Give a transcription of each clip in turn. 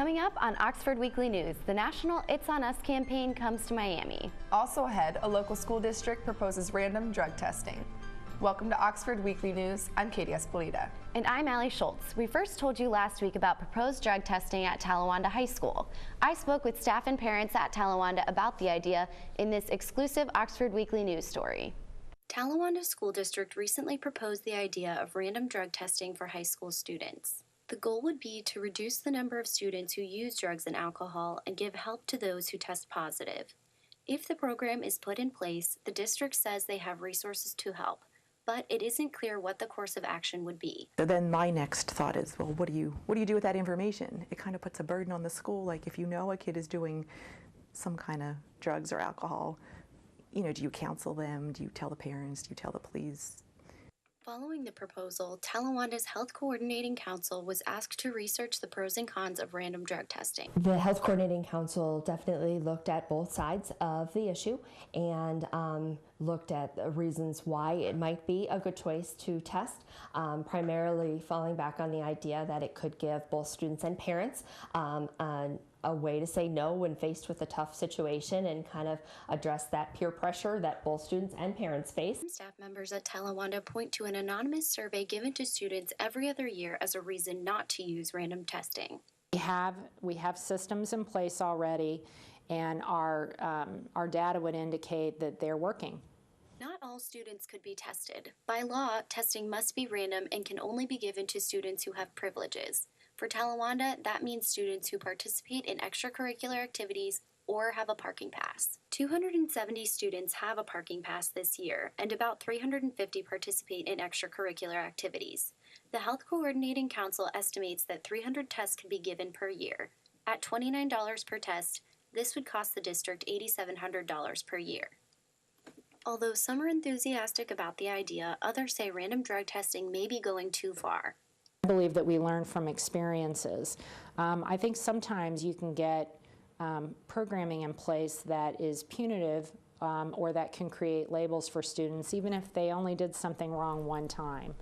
Coming up on Oxford Weekly News, the national It's On Us campaign comes to Miami. Also ahead, a local school district proposes random drug testing. Welcome to Oxford Weekly News. I'm Katie Espolita. And I'm Allie Schultz. We first told you last week about proposed drug testing at Talawanda High School. I spoke with staff and parents at Talawanda about the idea in this exclusive Oxford Weekly News story. Talawanda School District recently proposed the idea of random drug testing for high school students. The goal would be to reduce the number of students who use drugs and alcohol and give help to those who test positive. If the program is put in place, the district says they have resources to help, but it isn't clear what the course of action would be. So then my next thought is, well, what do you do with that information? It kind of puts a burden on the school. Like, if you know a kid is doing some kind of drugs or alcohol, do you counsel them? Do you tell the parents? Do you tell the police? Following the proposal, Talawanda's Health Coordinating Council was asked to research the pros and cons of random drug testing. The Health Coordinating Council definitely looked at both sides of the issue and looked at the reasons why it might be a good choice to test, primarily falling back on the idea that it could give both students and parents a way to say no when faced with a tough situation and kind of address that peer pressure that both students and parents face. Staff members at Talawanda point to an anonymous survey given to students every other year as a reason not to use random testing. We have systems in place already, and our data would indicate that they're working. Not all students could be tested. By law, testing must be random and can only be given to students who have privileges. For Talawanda, that means students who participate in extracurricular activities or have a parking pass. 270 students have a parking pass this year, and about 350 participate in extracurricular activities. The Health Coordinating Council estimates that 300 tests could be given per year. At $29 per test, this would cost the district $8,700 per year. Although some are enthusiastic about the idea, others say random drug testing may be going too far. I believe that we learn from experiences. I think sometimes you can get programming in place that is punitive or that can create labels for students, even if they only did something wrong one time.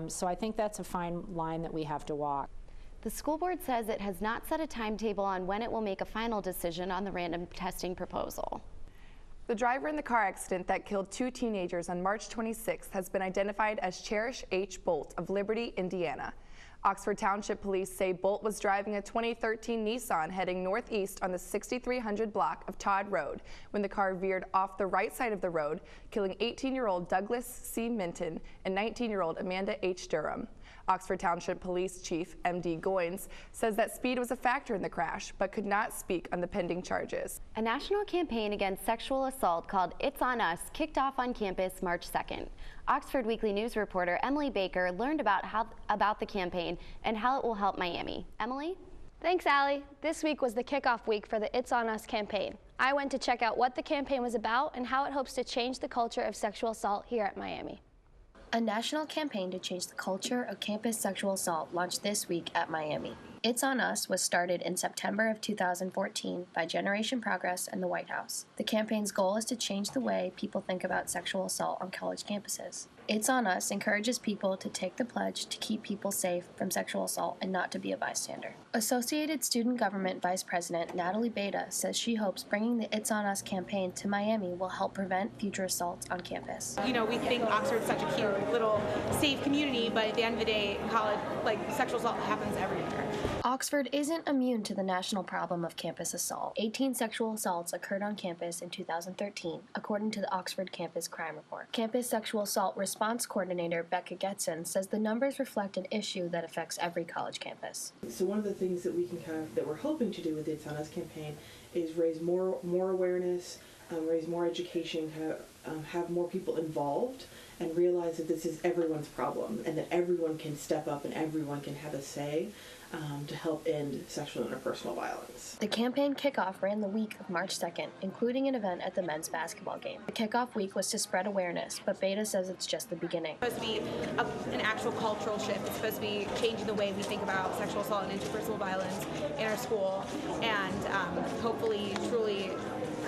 So I think that's a fine line that we have to walk. The school board says it has not set a timetable on when it will make a final decision on the random testing proposal. The driver in the car accident that killed 2 teenagers on March 26th has been identified as Cherish H. Bolt of Liberty, Indiana. Oxford Township Police say Bolt was driving a 2013 Nissan heading northeast on the 6300 block of Todd Road when the car veered off the right side of the road, killing 18-year-old Douglas C. Minton and 19-year-old Amanda H. Durham. Oxford Township Police Chief M.D. Goins says that speed was a factor in the crash, but could not speak on the pending charges. A national campaign against sexual assault called It's On Us kicked off on campus March 2nd. Oxford Weekly News reporter Emily Baker learned about the campaign and how it will help Miami. Emily? Thanks, Allie. This week was the kickoff week for the It's On Us campaign. I went to check out what the campaign was about and how it hopes to change the culture of sexual assault here at Miami. A national campaign to change the culture of campus sexual assault launched this week at Miami. It's On Us was started in September of 2014 by Generation Progress and the White House. The campaign's goal is to change the way people think about sexual assault on college campuses. It's On Us encourages people to take the pledge to keep people safe from sexual assault and not to be a bystander. Associated Student Government Vice President Natalie Beta says she hopes bringing the It's On Us campaign to Miami will help prevent future assaults on campus. We think Oxford's such a cute little safe community, but at the end of the day, in college, sexual assault happens everywhere. Oxford isn't immune to the national problem of campus assault. 18 sexual assaults occurred on campus in 2013, according to the Oxford Campus Crime Report. Campus Sexual Assault Response Coordinator Becca Getson says the numbers reflect an issue that affects every college campus. So one of the things that we can that we're hoping to do with the It's On Us campaign is raise more awareness, raise more education, have more people involved, and realize that this is everyone's problem and that everyone can step up and everyone can have a say to help end sexual and interpersonal violence. The campaign kickoff ran the week of March 2nd, including an event at the men's basketball game. The kickoff week was to spread awareness, but Beta says it's just the beginning. It's supposed to be an actual cultural shift. It's supposed to be changing the way we think about sexual assault and interpersonal violence in our school, and hopefully truly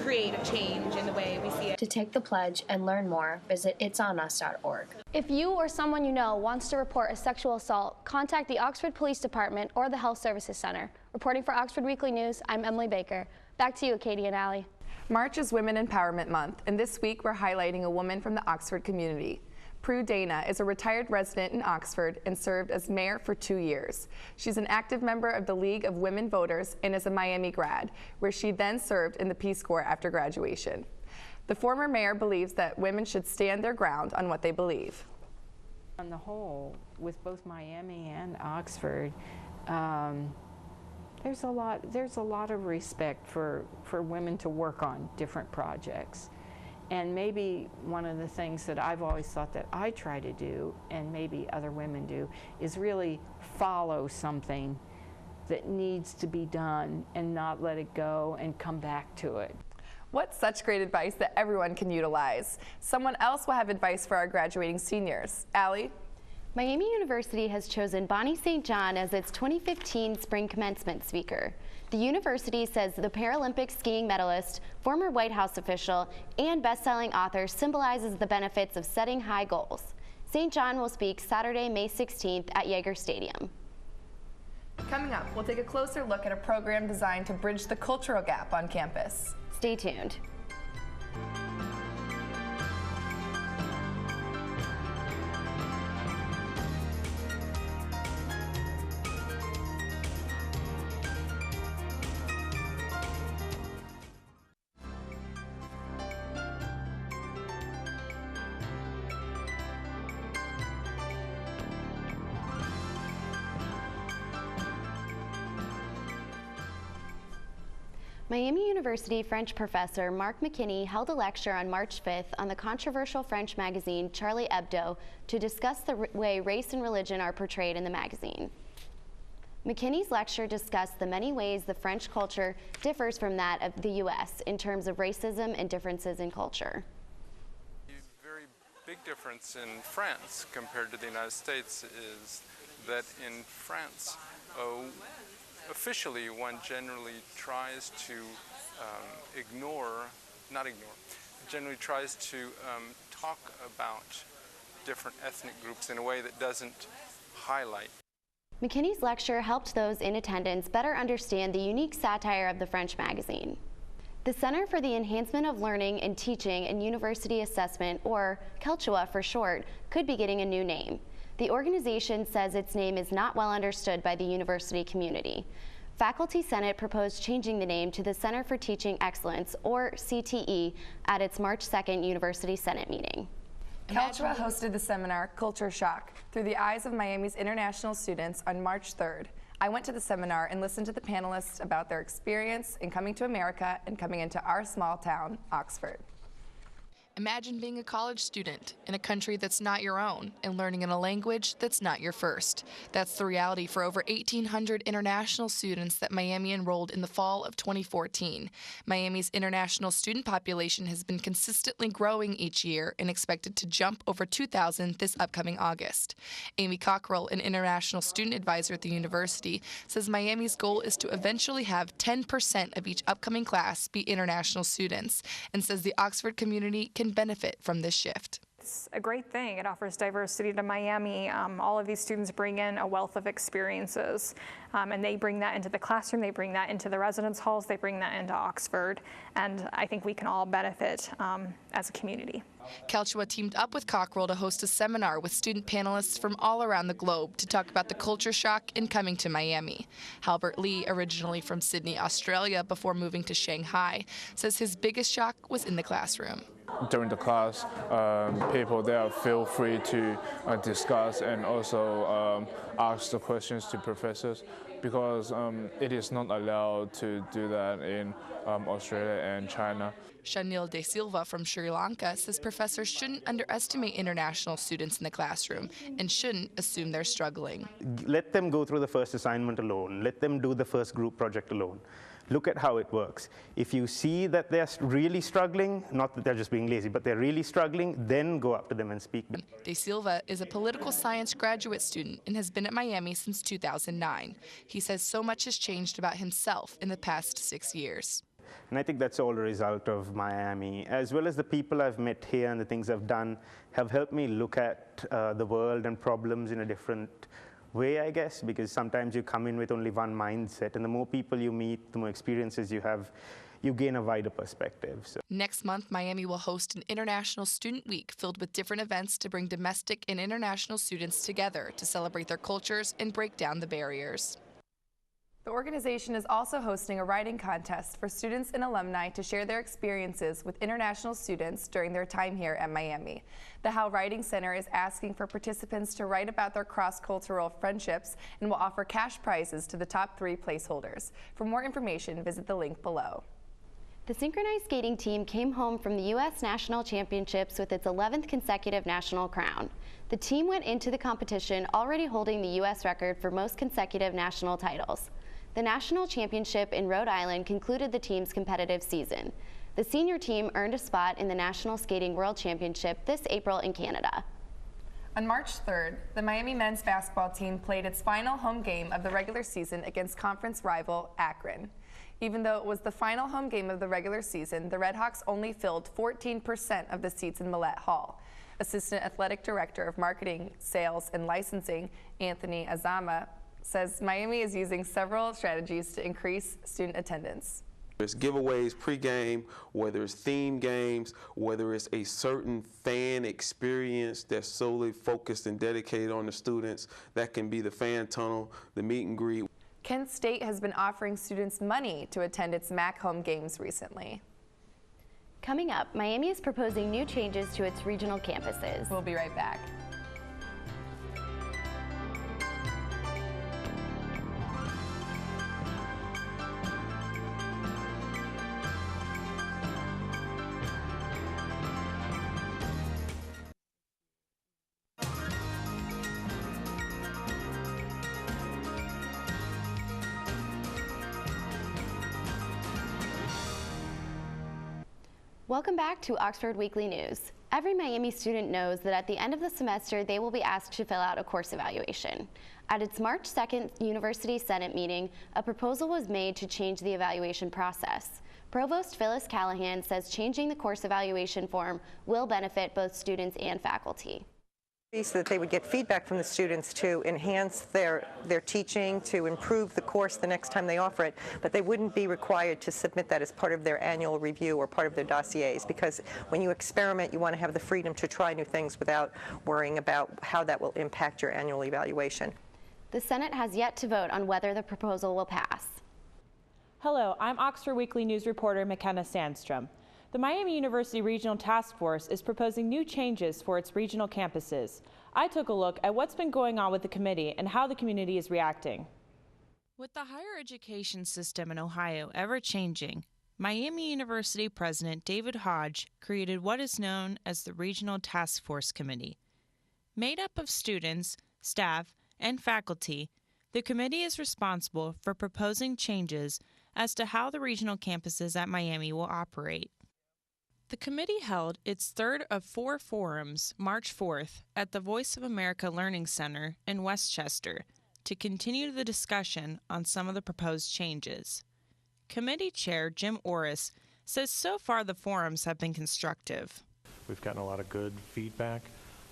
create a change in the way we see it. To take the pledge and learn more, visit itsonus.org. If you or someone you know wants to report a sexual assault, contact the Oxford Police Department or the Health Services Center. Reporting for Oxford Weekly News, I'm Emily Baker. Back to you, Katie and Allie. March is Women Empowerment Month, and this week we're highlighting a woman from the Oxford community. Prue Dana is a retired resident in Oxford and served as mayor for 2 years. She's an active member of the League of Women Voters and is a Miami grad, where she then served in the Peace Corps after graduation. The former mayor believes that women should stand their ground on what they believe. On the whole, with both Miami and Oxford, there's a lot of respect for women to work on different projects. And maybe one of the things that I've always thought that I try to do, and maybe other women do, is really follow something that needs to be done and not let it go and come back to it. What's such great advice that everyone can utilize? Someone else will have advice for our graduating seniors. Allie? Miami University has chosen Bonnie St. John as its 2015 spring commencement speaker. The university says the Paralympic skiing medalist, former White House official, and best-selling author symbolizes the benefits of setting high goals. St. John will speak Saturday, May 16th at Yager Stadium. Coming up, we'll take a closer look at a program designed to bridge the cultural gap on campus. Stay tuned. Miami University French professor Mark McKinney held a lecture on March 5th on the controversial French magazine Charlie Hebdo to discuss the way race and religion are portrayed in the magazine. McKinney's lecture discussed the many ways the French culture differs from that of the U.S. in terms of racism and differences in culture. A very big difference in France compared to the United States is that in France, officially, one generally tries to generally tries to talk about different ethnic groups in a way that doesn't highlight. McKinney's lecture helped those in attendance better understand the unique satire of the French magazine. The Center for the Enhancement of Learning and Teaching and University Assessment, or CELTUA for short, could be getting a new name. The organization says its name is not well understood by the university community. Faculty Senate proposed changing the name to the Center for Teaching Excellence, or CTE, at its March 2nd University Senate meeting. CELTUA hosted the seminar Culture Shock Through the Eyes of Miami's International Students on March 3rd. I went to the seminar and listened to the panelists about their experience in coming to America and coming into our small town, Oxford. Imagine being a college student in a country that's not your own and learning in a language that's not your first. That's the reality for over 1,800 international students that Miami enrolled in the fall of 2014. Miami's international student population has been consistently growing each year and expected to jump over 2,000 this upcoming August. Amy Cockrell, an international student advisor at the university, says Miami's goal is to eventually have 10% of each upcoming class be international students, and says the Oxford community can benefit from this shift. It's a great thing. It offers diversity to Miami. All of these students bring in a wealth of experiences, and they bring that into the classroom, they bring that into the residence halls, they bring that into Oxford, and I think we can all benefit as a community. CELTUA teamed up with Cockrell to host a seminar with student panelists from all around the globe to talk about the culture shock in coming to Miami. Halbert Lee, originally from Sydney, Australia, before moving to Shanghai, says his biggest shock was in the classroom. During the class, people there feel free to discuss and also ask the questions to professors, because it is not allowed to do that in Australia and China. Shanil De Silva from Sri Lanka says professors shouldn't underestimate international students in the classroom and shouldn't assume they're struggling. Let them go through the first assignment alone. Let them do the first group project alone. Look at how it works. If you see that they're really struggling, not that they're just being lazy, but they're really struggling, then go up to them and speak. De Silva is a political science graduate student and has been at Miami since 2009. He says so much has changed about himself in the past 6 years. And I think that's all a result of Miami, as well as the people I've met here and the things I've done have helped me look at the world and problems in a different way, I guess, because sometimes you come in with only one mindset, and the more people you meet, the more experiences you have, you gain a wider perspective. So. Next month, Miami will host an International Student Week filled with different events to bring domestic and international students together to celebrate their cultures and break down the barriers. The organization is also hosting a writing contest for students and alumni to share their experiences with international students during their time here at Miami. The Howe Writing Center is asking for participants to write about their cross-cultural friendships and will offer cash prizes to the top 3 placeholders. For more information, visit the link below. The synchronized skating team came home from the U.S. National Championships with its 11th consecutive national crown. The team went into the competition already holding the U.S. record for most consecutive national titles. The national championship in Rhode Island concluded the team's competitive season. The senior team earned a spot in the National Skating World Championship this April in Canada. On March 3rd, the Miami men's basketball team played its final home game of the regular season against conference rival Akron. Even though it was the final home game of the regular season, the Redhawks only filled 14% of the seats in Millett Hall. Assistant Athletic Director of Marketing, Sales, and Licensing, Anthony Azama, says Miami is using several strategies to increase student attendance. There's giveaways pregame, whether it's theme games, whether it's a certain fan experience that's solely focused and dedicated on the students. That can be the fan tunnel, the meet and greet. Kent State has been offering students money to attend its MAC home games recently. Coming up, Miami is proposing new changes to its regional campuses. We'll be right back. Welcome back to Oxford Weekly News. Every Miami student knows that at the end of the semester, they will be asked to fill out a course evaluation. At its March 2nd University Senate meeting, a proposal was made to change the evaluation process. Provost Phyllis Callahan says changing the course evaluation form will benefit both students and faculty. So that they would get feedback from the students to enhance their teaching, to improve the course the next time they offer it, but they wouldn't be required to submit that as part of their annual review or part of their dossiers, because when you experiment, you want to have the freedom to try new things without worrying about how that will impact your annual evaluation. The Senate has yet to vote on whether the proposal will pass. Hello, I'm Oxford Weekly News reporter McKenna Sandstrom. The Miami University Regional Task Force is proposing new changes for its regional campuses. I took a look at what's been going on with the committee and how the community is reacting. With the higher education system in Ohio ever changing, Miami University President David Hodge created what is known as the Regional Task Force Committee. Made up of students, staff, and faculty, the committee is responsible for proposing changes as to how the regional campuses at Miami will operate. The committee held its third of 4 forums March 4th at the Voice of America Learning Center in Westchester to continue the discussion on some of the proposed changes. Committee Chair Jim Orris says so far the forums have been constructive. We've gotten a lot of good feedback.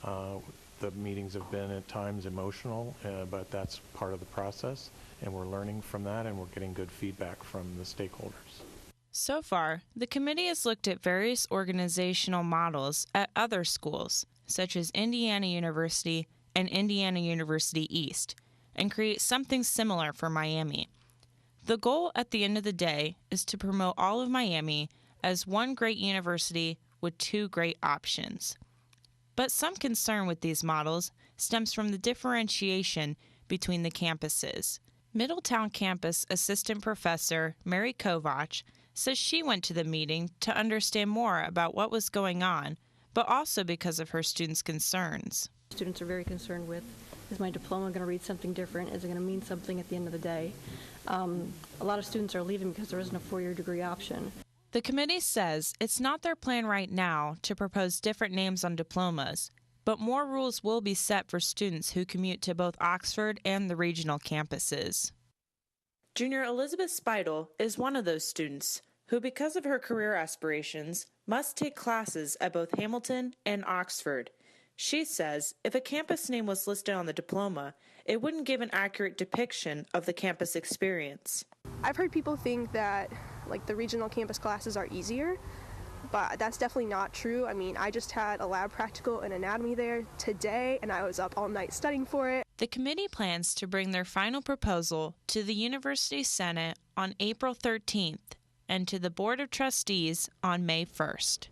The meetings have been at times emotional, but that's part of the process, and we're learning from that, and we're getting good feedback from the stakeholders. So far, the committee has looked at various organizational models at other schools, such as Indiana University and Indiana University East, and create something similar for Miami. The goal at the end of the day is to promote all of Miami as one great university with 2 great options. But some concern with these models stems from the differentiation between the campuses. Middletown campus assistant professor Mary Kovach says she went to the meeting to understand more about what was going on, but also because of her students' concerns. Students are very concerned with, is my diploma going to read something different? Is it going to mean something at the end of the day? A lot of students are leaving because there isn't a 4-year degree option. The committee says it's not their plan right now to propose different names on diplomas, but more rules will be set for students who commute to both Oxford and the regional campuses. Junior Elizabeth Speidel is one of those students. who, because of her career aspirations, must take classes at both Hamilton and Oxford. She says if a campus name was listed on the diploma, it wouldn't give an accurate depiction of the campus experience. I've heard people think that like the regional campus classes are easier, but that's definitely not true. I mean, I just had a lab practical in anatomy there today, and I was up all night studying for it. The committee plans to bring their final proposal to the University Senate on April 13th and to the Board of Trustees on May 1st.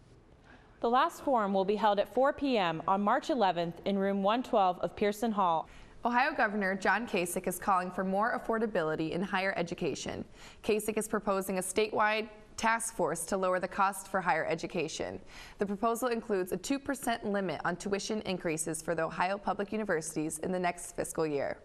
The last forum will be held at 4 p.m. on March 11th in room 112 of Pearson Hall. Ohio Governor John Kasich is calling for more affordability in higher education. Kasich is proposing a statewide task force to lower the cost for higher education. The proposal includes a 2% limit on tuition increases for the Ohio public universities in the next fiscal year.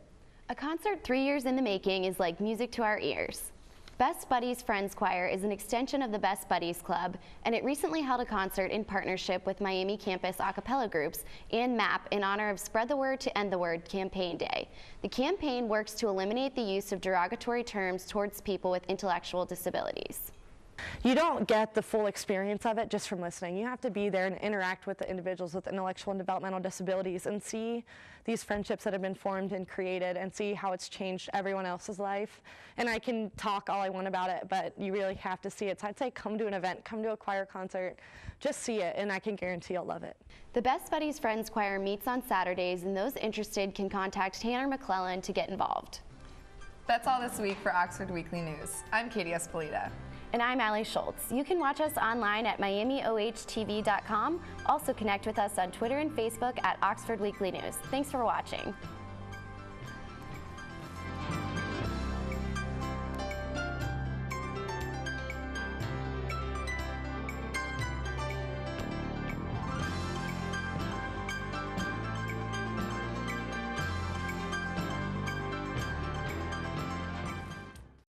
A concert 3 years in the making is like music to our ears. Best Buddies Friends Choir is an extension of the Best Buddies Club, and it recently held a concert in partnership with Miami campus a cappella groups and MAP in honor of Spread the Word to End the Word Campaign Day. The campaign works to eliminate the use of derogatory terms towards people with intellectual disabilities. You don't get the full experience of it just from listening. You have to be there and interact with the individuals with intellectual and developmental disabilities and see these friendships that have been formed and created and see how it's changed everyone else's life. And I can talk all I want about it, but you really have to see it. So I'd say come to an event, come to a choir concert, just see it, and I can guarantee you'll love it. The Best Buddies Friends Choir meets on Saturdays, and those interested can contact Tanner McClellan to get involved. That's all this week for Oxford Weekly News. I'm Katie Espolita. And I'm Allie Schultz. You can watch us online at miamiohtv.com. Also connect with us on Twitter and Facebook at Oxford Weekly News. Thanks for watching.